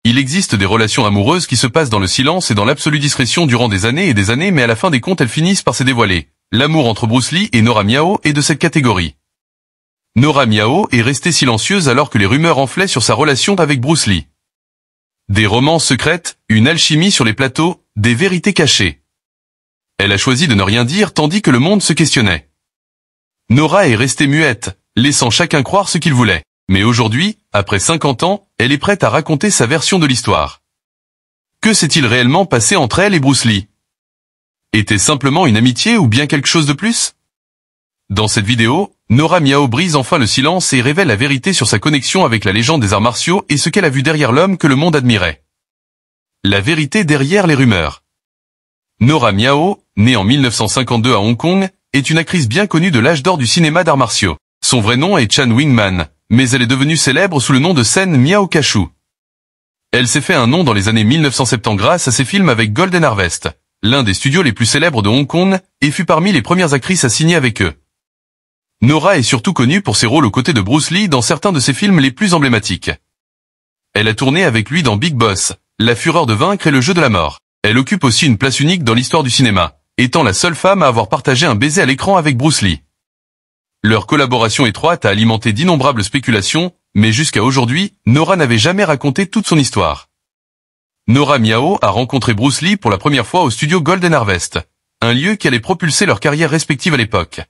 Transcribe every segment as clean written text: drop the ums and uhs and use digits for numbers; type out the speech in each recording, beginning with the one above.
Il existe des relations amoureuses qui se passent dans le silence et dans l'absolue discrétion durant des années, mais à la fin des comptes elles finissent par se dévoiler. L'amour entre Bruce Lee et Nora Miao est de cette catégorie. Nora Miao est restée silencieuse alors que les rumeurs enflaient sur sa relation avec Bruce Lee. Des romances secrètes, une alchimie sur les plateaux, des vérités cachées. Elle a choisi de ne rien dire tandis que le monde se questionnait. Nora est restée muette, laissant chacun croire ce qu'il voulait. Mais aujourd'hui, après 50 ans, elle est prête à raconter sa version de l'histoire. Que s'est-il réellement passé entre elle et Bruce Lee? Était simplement une amitié ou bien quelque chose de plus? Dans cette vidéo, Nora Miao brise enfin le silence et révèle la vérité sur sa connexion avec la légende des arts martiaux et ce qu'elle a vu derrière l'homme que le monde admirait. La vérité derrière les rumeurs. Nora Miao, née en 1952 à Hong Kong, est une actrice bien connue de l'âge d'or du cinéma d'arts martiaux. Son vrai nom est Chan Wingman, mais elle est devenue célèbre sous le nom de scène Miao Kashu. Elle s'est fait un nom dans les années 1970 grâce à ses films avec Golden Harvest, l'un des studios les plus célèbres de Hong Kong, et fut parmi les premières actrices à signer avec eux. Nora est surtout connue pour ses rôles aux côtés de Bruce Lee dans certains de ses films les plus emblématiques. Elle a tourné avec lui dans Big Boss, La Fureur de vaincre et Le Jeu de la mort. Elle occupe aussi une place unique dans l'histoire du cinéma, étant la seule femme à avoir partagé un baiser à l'écran avec Bruce Lee. Leur collaboration étroite a alimenté d'innombrables spéculations, mais jusqu'à aujourd'hui, Nora n'avait jamais raconté toute son histoire. Nora Miao a rencontré Bruce Lee pour la première fois au studio Golden Harvest, un lieu qui allait propulser leur carrière respective à l'époque.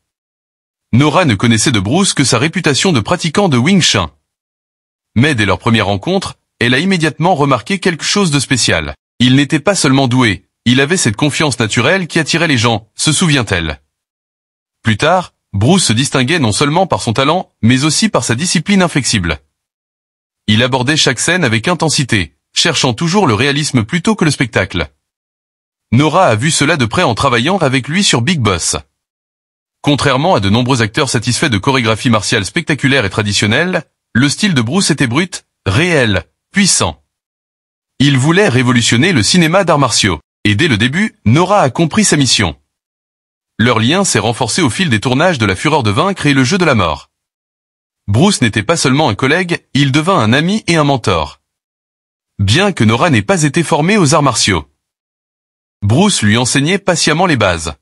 Nora ne connaissait de Bruce que sa réputation de pratiquant de Wing Chun. Mais dès leur première rencontre, elle a immédiatement remarqué quelque chose de spécial. Il n'était pas seulement doué, il avait cette confiance naturelle qui attirait les gens, se souvient-elle. Plus tard, Bruce se distinguait non seulement par son talent, mais aussi par sa discipline inflexible. Il abordait chaque scène avec intensité, cherchant toujours le réalisme plutôt que le spectacle. Nora a vu cela de près en travaillant avec lui sur Big Boss. Contrairement à de nombreux acteurs satisfaits de chorégraphies martiales spectaculaires et traditionnelles, le style de Bruce était brut, réel, puissant. Il voulait révolutionner le cinéma d'arts martiaux, et dès le début, Nora a compris sa mission. Leur lien s'est renforcé au fil des tournages de La Fureur de vaincre et Le Jeu de la mort. Bruce n'était pas seulement un collègue, il devint un ami et un mentor. Bien que Nora n'ait pas été formée aux arts martiaux, Bruce lui enseignait patiemment les bases.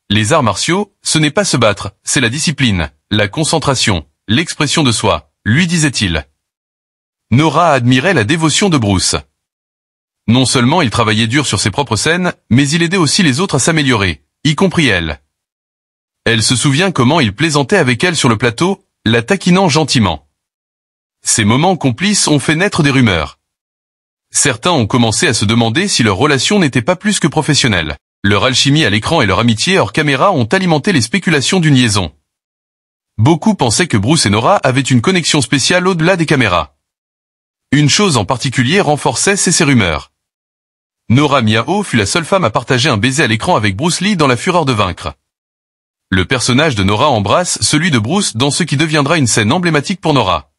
Les arts martiaux, ce n'est pas se battre, c'est la discipline, la concentration, l'expression de soi, lui disait-il. Nora admirait la dévotion de Bruce. Non seulement il travaillait dur sur ses propres scènes, mais il aidait aussi les autres à s'améliorer, y compris elle. Elle se souvient comment il plaisantait avec elle sur le plateau, la taquinant gentiment. Ces moments complices ont fait naître des rumeurs. Certains ont commencé à se demander si leur relation n'était pas plus que professionnelle. Leur alchimie à l'écran et leur amitié hors caméra ont alimenté les spéculations d'une liaison. Beaucoup pensaient que Bruce et Nora avaient une connexion spéciale au-delà des caméras. Une chose en particulier renforçait ces rumeurs. Nora Miao fut la seule femme à partager un baiser à l'écran avec Bruce Lee dans La Fureur de vaincre. Le personnage de Nora embrasse celui de Bruce dans ce qui deviendra une scène emblématique pour Nora.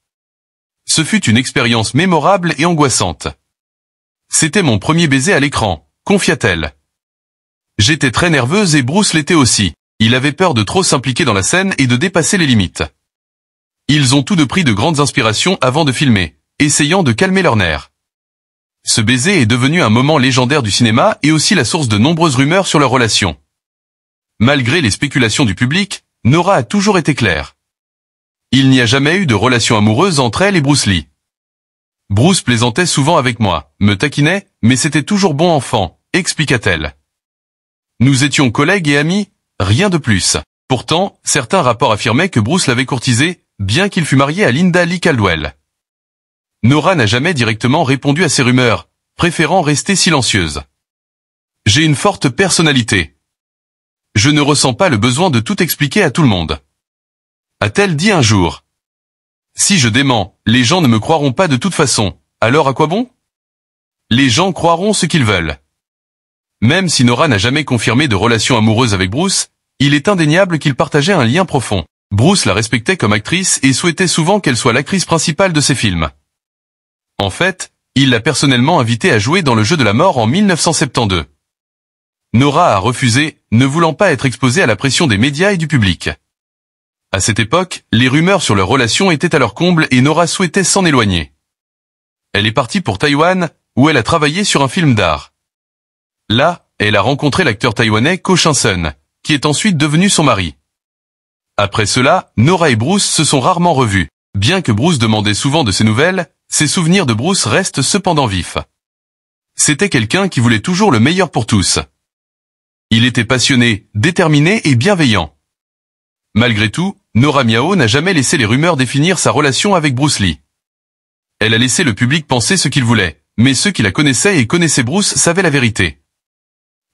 Ce fut une expérience mémorable et angoissante. C'était mon premier baiser à l'écran, confia-t-elle. J'étais très nerveuse et Bruce l'était aussi. Il avait peur de trop s'impliquer dans la scène et de dépasser les limites. Ils ont tous deux pris de grandes inspirations avant de filmer, essayant de calmer leurs nerfs. Ce baiser est devenu un moment légendaire du cinéma et aussi la source de nombreuses rumeurs sur leur relation. Malgré les spéculations du public, Nora a toujours été claire. Il n'y a jamais eu de relation amoureuse entre elle et Bruce Lee. Bruce plaisantait souvent avec moi, me taquinait, mais c'était toujours bon enfant, expliqua-t-elle. Nous étions collègues et amis, rien de plus. Pourtant, certains rapports affirmaient que Bruce l'avait courtisée, bien qu'il fût marié à Linda Lee Caldwell. Nora n'a jamais directement répondu à ces rumeurs, préférant rester silencieuse. J'ai une forte personnalité. Je ne ressens pas le besoin de tout expliquer à tout le monde. A-t-elle dit un jour. Si je dément, les gens ne me croiront pas de toute façon, alors à quoi bon? Les gens croiront ce qu'ils veulent. Même si Nora n'a jamais confirmé de relation amoureuse avec Bruce, il est indéniable qu'ils partageaient un lien profond. Bruce la respectait comme actrice et souhaitait souvent qu'elle soit l'actrice principale de ses films. En fait, il l'a personnellement invitée à jouer dans Le Jeu de la mort en 1972. Nora a refusé, ne voulant pas être exposée à la pression des médias et du public. À cette époque, les rumeurs sur leur relation étaient à leur comble et Nora souhaitait s'en éloigner. elle est partie pour Taïwan, où elle a travaillé sur un film d'art. Là, elle a rencontré l'acteur taïwanais Ko Shin-sun, qui est ensuite devenu son mari. Après cela, Nora et Bruce se sont rarement revus. Bien que Bruce demandait souvent de ses nouvelles, ses souvenirs de Bruce restent cependant vifs. C'était quelqu'un qui voulait toujours le meilleur pour tous. Il était passionné, déterminé et bienveillant. Malgré tout, Nora Miao n'a jamais laissé les rumeurs définir sa relation avec Bruce Lee. Elle a laissé le public penser ce qu'il voulait, mais ceux qui la connaissaient et connaissaient Bruce savaient la vérité.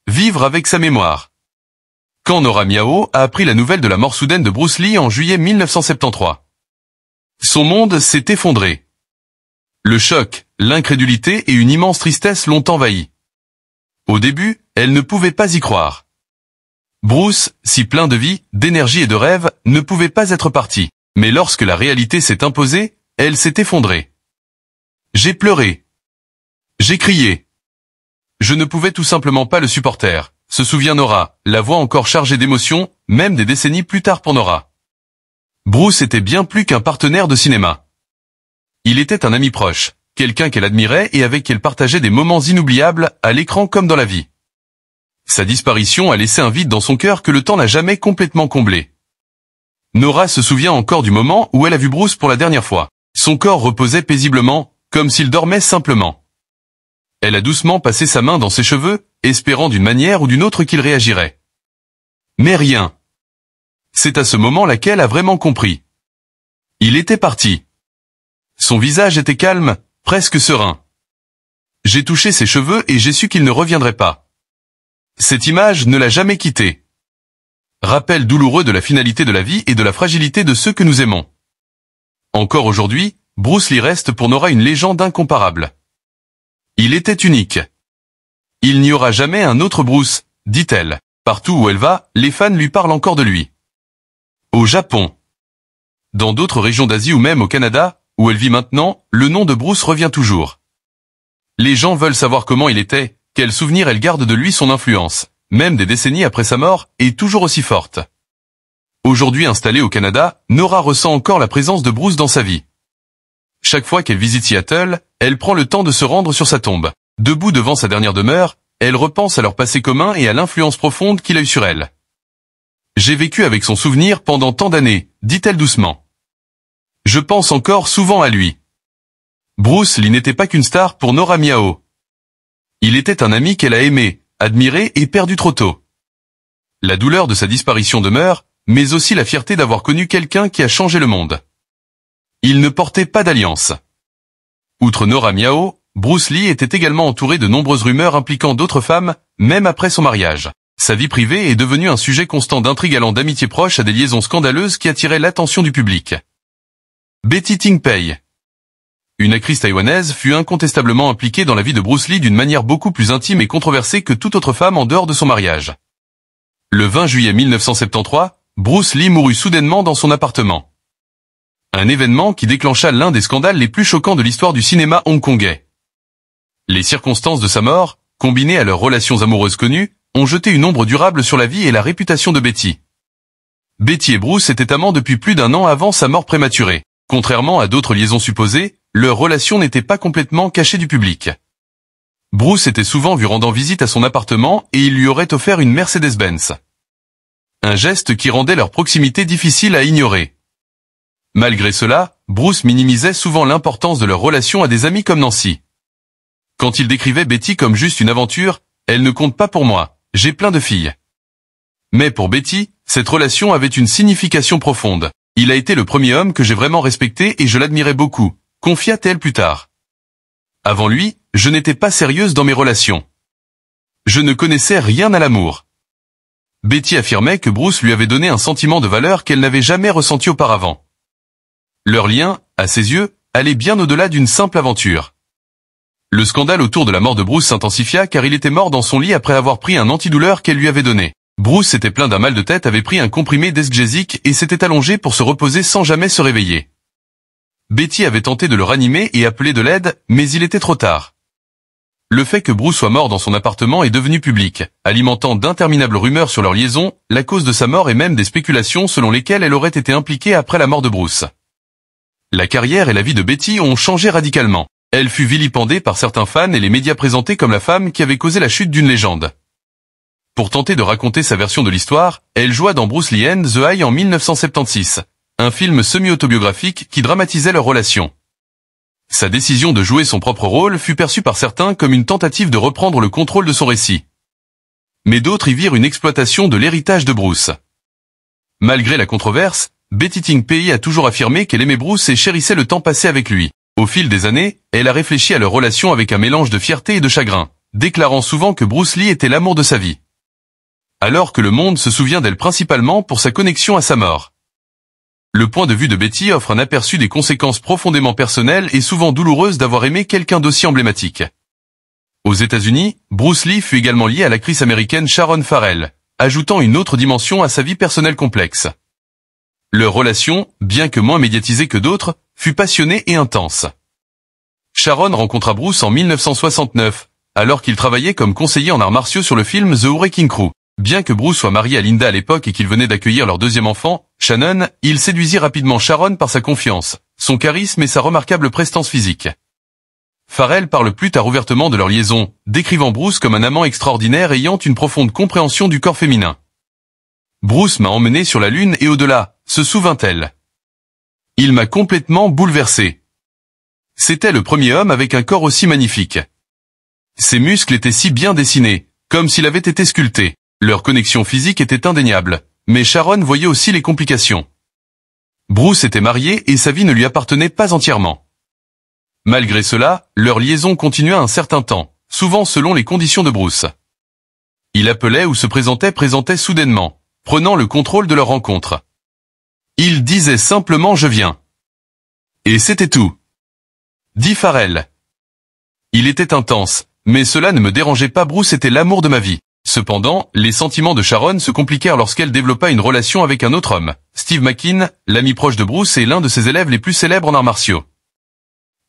Vivre avec sa mémoire. Quand Nora Miao a appris la nouvelle de la mort soudaine de Bruce Lee en juillet 1973. Son monde s'est effondré. Le choc, l'incrédulité et une immense tristesse l'ont envahi. Au début, elle ne pouvait pas y croire. Bruce, si plein de vie, d'énergie et de rêve, ne pouvait pas être parti. Mais lorsque la réalité s'est imposée, elle s'est effondrée. J'ai pleuré. J'ai crié. Je ne pouvais tout simplement pas le supporter, se souvient Nora, la voix encore chargée d'émotions, même des décennies plus tard pour Nora. Bruce était bien plus qu'un partenaire de cinéma. Il était un ami proche, quelqu'un qu'elle admirait et avec qui elle partageait des moments inoubliables, à l'écran comme dans la vie. Sa disparition a laissé un vide dans son cœur que le temps n'a jamais complètement comblé. Nora se souvient encore du moment où elle a vu Bruce pour la dernière fois. Son corps reposait paisiblement, comme s'il dormait simplement. Elle a doucement passé sa main dans ses cheveux, espérant d'une manière ou d'une autre qu'il réagirait. Mais rien. C'est à ce moment-là qu'elle a vraiment compris. Il était parti. Son visage était calme, presque serein. J'ai touché ses cheveux et j'ai su qu'il ne reviendrait pas. Cette image ne l'a jamais quitté. Rappel douloureux de la finalité de la vie et de la fragilité de ceux que nous aimons. Encore aujourd'hui, Bruce Lee reste pour Nora une légende incomparable. Il était unique. Il n'y aura jamais un autre Bruce, dit-elle. Partout où elle va, les fans lui parlent encore de lui. Au Japon. Dans d'autres régions d'Asie ou même au Canada, où elle vit maintenant, le nom de Bruce revient toujours. Les gens veulent savoir comment il était, quel souvenir elle garde de lui, son influence, même des décennies après sa mort, est toujours aussi forte. Aujourd'hui installée au Canada, Nora ressent encore la présence de Bruce dans sa vie. Chaque fois qu'elle visite Seattle, elle prend le temps de se rendre sur sa tombe. Debout devant sa dernière demeure, elle repense à leur passé commun et à l'influence profonde qu'il a eue sur elle. J'ai vécu avec son souvenir pendant tant d'années, dit-elle doucement. Je pense encore souvent à lui. Bruce Lee n'était pas qu'une star pour Nora Miao. Il était un ami qu'elle a aimé, admiré et perdu trop tôt. La douleur de sa disparition demeure, mais aussi la fierté d'avoir connu quelqu'un qui a changé le monde. Il ne portait pas d'alliance. Outre Nora Miao, Bruce Lee était également entouré de nombreuses rumeurs impliquant d'autres femmes, même après son mariage. Sa vie privée est devenue un sujet constant d'intrigue allant d'amitié proche à des liaisons scandaleuses qui attiraient l'attention du public. Betty Ting-pei. Une actrice taïwanaise fut incontestablement impliquée dans la vie de Bruce Lee d'une manière beaucoup plus intime et controversée que toute autre femme en dehors de son mariage. Le 20 juillet 1973, Bruce Lee mourut soudainement dans son appartement. Un événement qui déclencha l'un des scandales les plus choquants de l'histoire du cinéma hongkongais. Les circonstances de sa mort, combinées à leurs relations amoureuses connues, ont jeté une ombre durable sur la vie et la réputation de Betty. Betty et Bruce étaient amants depuis plus d'1 an avant sa mort prématurée. Contrairement à d'autres liaisons supposées, leur relation n'était pas complètement cachée du public. Bruce était souvent vu rendant visite à son appartement et il lui aurait offert une Mercedes-Benz. Un geste qui rendait leur proximité difficile à ignorer. Malgré cela, Bruce minimisait souvent l'importance de leur relation à des amis comme Nancy. Quand il décrivait Betty comme juste une aventure, elle ne compte pas pour moi, j'ai plein de filles. Mais pour Betty, cette relation avait une signification profonde. Il a été le premier homme que j'ai vraiment respecté et je l'admirais beaucoup, confia-t-elle plus tard. Avant lui, je n'étais pas sérieuse dans mes relations. Je ne connaissais rien à l'amour. Betty affirmait que Bruce lui avait donné un sentiment de valeur qu'elle n'avait jamais ressenti auparavant. Leur lien, à ses yeux, allait bien au-delà d'une simple aventure. Le scandale autour de la mort de Bruce s'intensifia car il était mort dans son lit après avoir pris un antidouleur qu'elle lui avait donné. Bruce était plein d'un mal de tête, avait pris un comprimé d'Esgesic et s'était allongé pour se reposer sans jamais se réveiller. Betty avait tenté de le ranimer et appelé de l'aide, mais il était trop tard. Le fait que Bruce soit mort dans son appartement est devenu public, alimentant d'interminables rumeurs sur leur liaison, la cause de sa mort et même des spéculations selon lesquelles elle aurait été impliquée après la mort de Bruce. La carrière et la vie de Betty ont changé radicalement. Elle fut vilipendée par certains fans et les médias présentés comme la femme qui avait causé la chute d'une légende. Pour tenter de raconter sa version de l'histoire, elle joua dans Bruce Lee and the Eye en 1976, un film semi-autobiographique qui dramatisait leur relation. Sa décision de jouer son propre rôle fut perçue par certains comme une tentative de reprendre le contrôle de son récit. Mais d'autres y virent une exploitation de l'héritage de Bruce. Malgré la controverse, Betty Ting Pei a toujours affirmé qu'elle aimait Bruce et chérissait le temps passé avec lui. Au fil des années, elle a réfléchi à leur relation avec un mélange de fierté et de chagrin, déclarant souvent que Bruce Lee était l'amour de sa vie. Alors que le monde se souvient d'elle principalement pour sa connexion à sa mort. Le point de vue de Betty offre un aperçu des conséquences profondément personnelles et souvent douloureuses d'avoir aimé quelqu'un d'aussi emblématique. Aux États-Unis, Bruce Lee fut également lié à l'actrice américaine Sharon Farrell, ajoutant une autre dimension à sa vie personnelle complexe. Leur relation, bien que moins médiatisée que d'autres, fut passionnée et intense. Sharon rencontra Bruce en 1969, alors qu'il travaillait comme conseiller en arts martiaux sur le film The Wrecking Crew. Bien que Bruce soit marié à Linda à l'époque et qu'il venait d'accueillir leur deuxième enfant, Shannon, il séduisit rapidement Sharon par sa confiance, son charisme et sa remarquable prestance physique. Farrell parle plus tard ouvertement de leur liaison, décrivant Bruce comme un amant extraordinaire ayant une profonde compréhension du corps féminin. Bruce m'a emmené sur la lune et au-delà, se souvint-elle. Il m'a complètement bouleversé. C'était le premier homme avec un corps aussi magnifique. Ses muscles étaient si bien dessinés, comme s'il avait été sculpté. Leur connexion physique était indéniable, mais Sharon voyait aussi les complications. Bruce était marié et sa vie ne lui appartenait pas entièrement. Malgré cela, leur liaison continua un certain temps, souvent selon les conditions de Bruce. Il appelait ou se présentait soudainement, prenant le contrôle de leur rencontre. Il disait simplement « je viens ». Et c'était tout. Dit Farrell. Il était intense, mais cela ne me dérangeait pas, Bruce était l'amour de ma vie. Cependant, les sentiments de Sharon se compliquèrent lorsqu'elle développa une relation avec un autre homme, Steve McKean, l'ami proche de Bruce et l'un de ses élèves les plus célèbres en arts martiaux.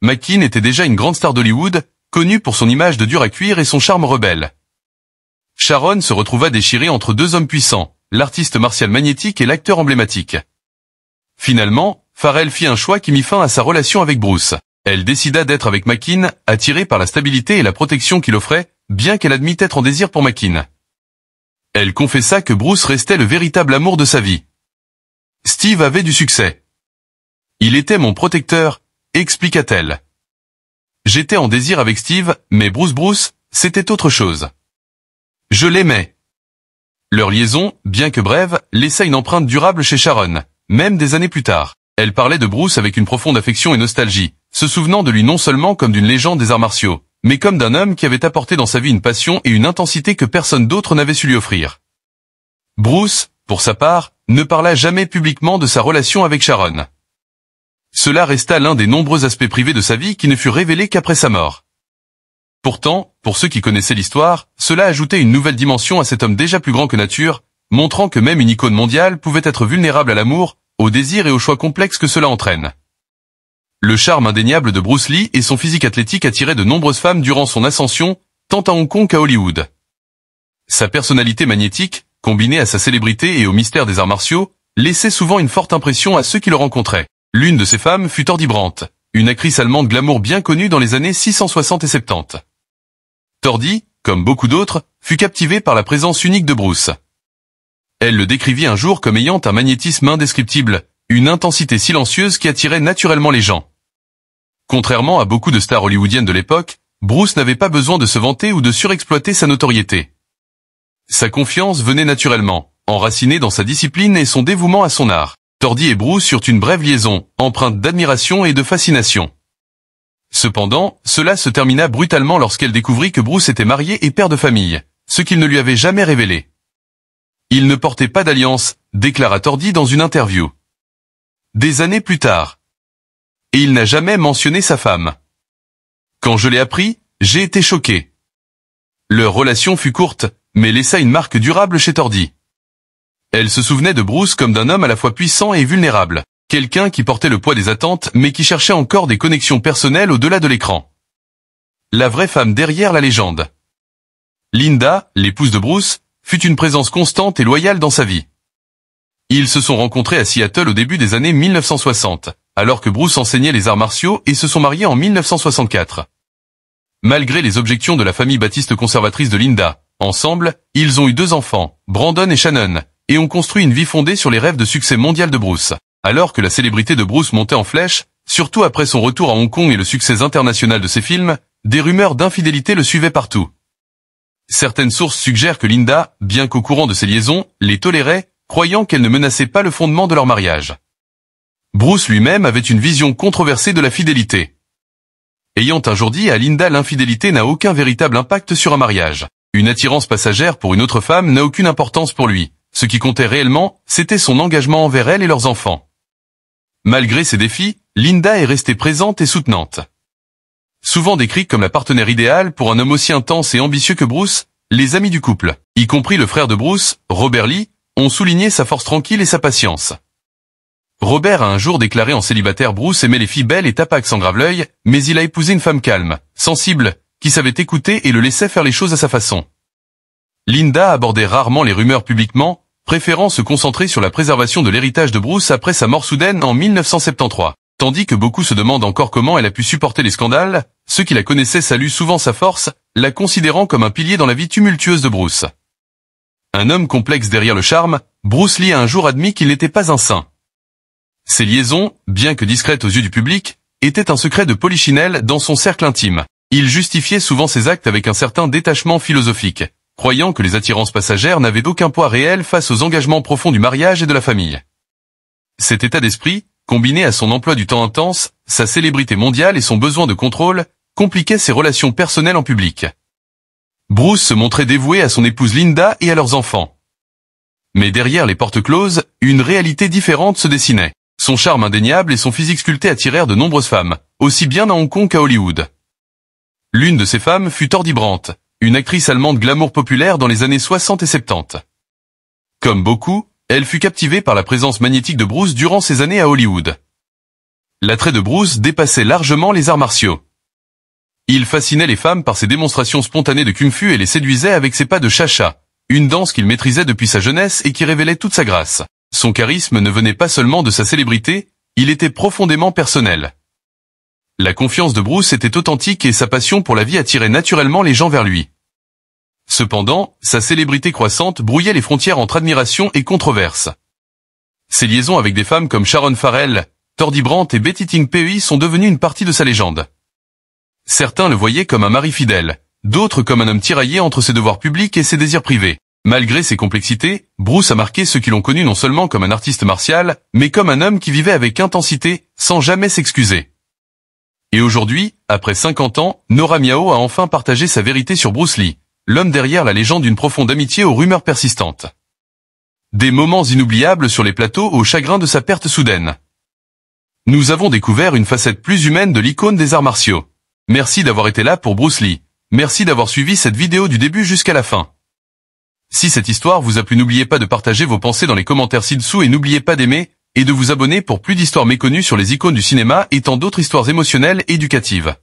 McKean était déjà une grande star d'Hollywood, connue pour son image de dur à cuire et son charme rebelle. Sharon se retrouva déchirée entre deux hommes puissants, l'artiste martial magnétique et l'acteur emblématique. Finalement, Farrell fit un choix qui mit fin à sa relation avec Bruce. Elle décida d'être avec McKean, attirée par la stabilité et la protection qu'il offrait, bien qu'elle admît être en désir pour McKean. Elle confessa que Bruce restait le véritable amour de sa vie. Steve avait du succès. Il était mon protecteur, expliqua-t-elle. J'étais en désir avec Steve, mais Bruce, c'était autre chose. Je l'aimais. Leur liaison, bien que brève, laissa une empreinte durable chez Sharon, même des années plus tard. Elle parlait de Bruce avec une profonde affection et nostalgie, se souvenant de lui non seulement comme d'une légende des arts martiaux, mais comme d'un homme qui avait apporté dans sa vie une passion et une intensité que personne d'autre n'avait su lui offrir. Bruce, pour sa part, ne parla jamais publiquement de sa relation avec Sharon. Cela resta l'un des nombreux aspects privés de sa vie qui ne fut révélé qu'après sa mort. Pourtant, pour ceux qui connaissaient l'histoire, cela ajoutait une nouvelle dimension à cet homme déjà plus grand que nature, montrant que même une icône mondiale pouvait être vulnérable à l'amour, au désir et aux choix complexes que cela entraîne. Le charme indéniable de Bruce Lee et son physique athlétique attiraient de nombreuses femmes durant son ascension, tant à Hong Kong qu'à Hollywood. Sa personnalité magnétique, combinée à sa célébrité et au mystère des arts martiaux, laissait souvent une forte impression à ceux qui le rencontraient. L'une de ces femmes fut Tordy Brandt, une actrice allemande glamour bien connue dans les années 660 et 70. Tordy, comme beaucoup d'autres, fut captivée par la présence unique de Bruce. Elle le décrivit un jour comme ayant un magnétisme indescriptible, une intensité silencieuse qui attirait naturellement les gens. Contrairement à beaucoup de stars hollywoodiennes de l'époque, Bruce n'avait pas besoin de se vanter ou de surexploiter sa notoriété. Sa confiance venait naturellement, enracinée dans sa discipline et son dévouement à son art. Tordy et Bruce eurent une brève liaison, empreinte d'admiration et de fascination. Cependant, cela se termina brutalement lorsqu'elle découvrit que Bruce était marié et père de famille, ce qu'il ne lui avait jamais révélé. Il ne portait pas d'alliance, déclara Tordy dans une interview. Des années plus tard. Et il n'a jamais mentionné sa femme. Quand je l'ai appris, j'ai été choqué. Leur relation fut courte, mais laissa une marque durable chez Tordy. Elle se souvenait de Bruce comme d'un homme à la fois puissant et vulnérable, quelqu'un qui portait le poids des attentes mais qui cherchait encore des connexions personnelles au-delà de l'écran. La vraie femme derrière la légende. Linda, l'épouse de Bruce, fut une présence constante et loyale dans sa vie. Ils se sont rencontrés à Seattle au début des années 1960, alors que Bruce enseignait les arts martiaux et se sont mariés en 1964. Malgré les objections de la famille baptiste conservatrice de Linda, ensemble, ils ont eu 2 enfants, Brandon et Shannon, et ont construit une vie fondée sur les rêves de succès mondial de Bruce. Alors que la célébrité de Bruce montait en flèche, surtout après son retour à Hong Kong et le succès international de ses films, des rumeurs d'infidélité le suivaient partout. Certaines sources suggèrent que Linda, bien qu'au courant de ces liaisons, les tolérait, croyant qu'elles ne menaçaient pas le fondement de leur mariage. Bruce lui-même avait une vision controversée de la fidélité. Ayant un jour dit à Linda, l'infidélité n'a aucun véritable impact sur un mariage. Une attirance passagère pour une autre femme n'a aucune importance pour lui. Ce qui comptait réellement, c'était son engagement envers elle et leurs enfants. Malgré ces défis, Linda est restée présente et soutenante. Souvent décrite comme la partenaire idéale pour un homme aussi intense et ambitieux que Bruce, les amis du couple, y compris le frère de Bruce, Robert Lee, ont souligné sa force tranquille et sa patience. Robert a un jour déclaré en célibataire: Bruce aimait les filles belles et tapax en grave l'œil, mais il a épousé une femme calme, sensible, qui savait écouter et le laissait faire les choses à sa façon. Linda abordait rarement les rumeurs publiquement, préférant se concentrer sur la préservation de l'héritage de Bruce après sa mort soudaine en 1973. Tandis que beaucoup se demandent encore comment elle a pu supporter les scandales, ceux qui la connaissaient saluent souvent sa force, la considérant comme un pilier dans la vie tumultueuse de Bruce. Un homme complexe derrière le charme, Bruce Lee a un jour admis qu'il n'était pas un saint. Ses liaisons, bien que discrètes aux yeux du public, étaient un secret de polichinelle dans son cercle intime. Il justifiait souvent ses actes avec un certain détachement philosophique, croyant que les attirances passagères n'avaient aucun poids réel face aux engagements profonds du mariage et de la famille. Cet état d'esprit, combiné à son emploi du temps intense, sa célébrité mondiale et son besoin de contrôle, compliquait ses relations personnelles en public. Bruce se montrait dévoué à son épouse Linda et à leurs enfants. Mais derrière les portes closes, une réalité différente se dessinait. Son charme indéniable et son physique sculpté attirèrent de nombreuses femmes, aussi bien à Hong Kong qu'à Hollywood. L'une de ces femmes fut Tordie Brandt, une actrice allemande glamour populaire dans les années 60 et 70. Comme beaucoup, elle fut captivée par la présence magnétique de Bruce durant ses années à Hollywood. L'attrait de Bruce dépassait largement les arts martiaux. Il fascinait les femmes par ses démonstrations spontanées de kung-fu et les séduisait avec ses pas de cha-cha, une danse qu'il maîtrisait depuis sa jeunesse et qui révélait toute sa grâce. Son charisme ne venait pas seulement de sa célébrité, il était profondément personnel. La confiance de Bruce était authentique et sa passion pour la vie attirait naturellement les gens vers lui. Cependant, sa célébrité croissante brouillait les frontières entre admiration et controverse. Ses liaisons avec des femmes comme Sharon Farrell, Tordie Brandt et Betty Ting Pei sont devenues une partie de sa légende. Certains le voyaient comme un mari fidèle, d'autres comme un homme tiraillé entre ses devoirs publics et ses désirs privés. Malgré ses complexités, Bruce a marqué ceux qui l'ont connu non seulement comme un artiste martial, mais comme un homme qui vivait avec intensité, sans jamais s'excuser. Et aujourd'hui, après 50 ans, Nora Miao a enfin partagé sa vérité sur Bruce Lee, l'homme derrière la légende d'une profonde amitié aux rumeurs persistantes. Des moments inoubliables sur les plateaux au chagrin de sa perte soudaine. Nous avons découvert une facette plus humaine de l'icône des arts martiaux. Merci d'avoir été là pour Bruce Lee. Merci d'avoir suivi cette vidéo du début jusqu'à la fin. Si cette histoire vous a plu, n'oubliez pas de partager vos pensées dans les commentaires ci-dessous et n'oubliez pas d'aimer et de vous abonner pour plus d'histoires méconnues sur les icônes du cinéma et tant d'autres histoires émotionnelles et éducatives.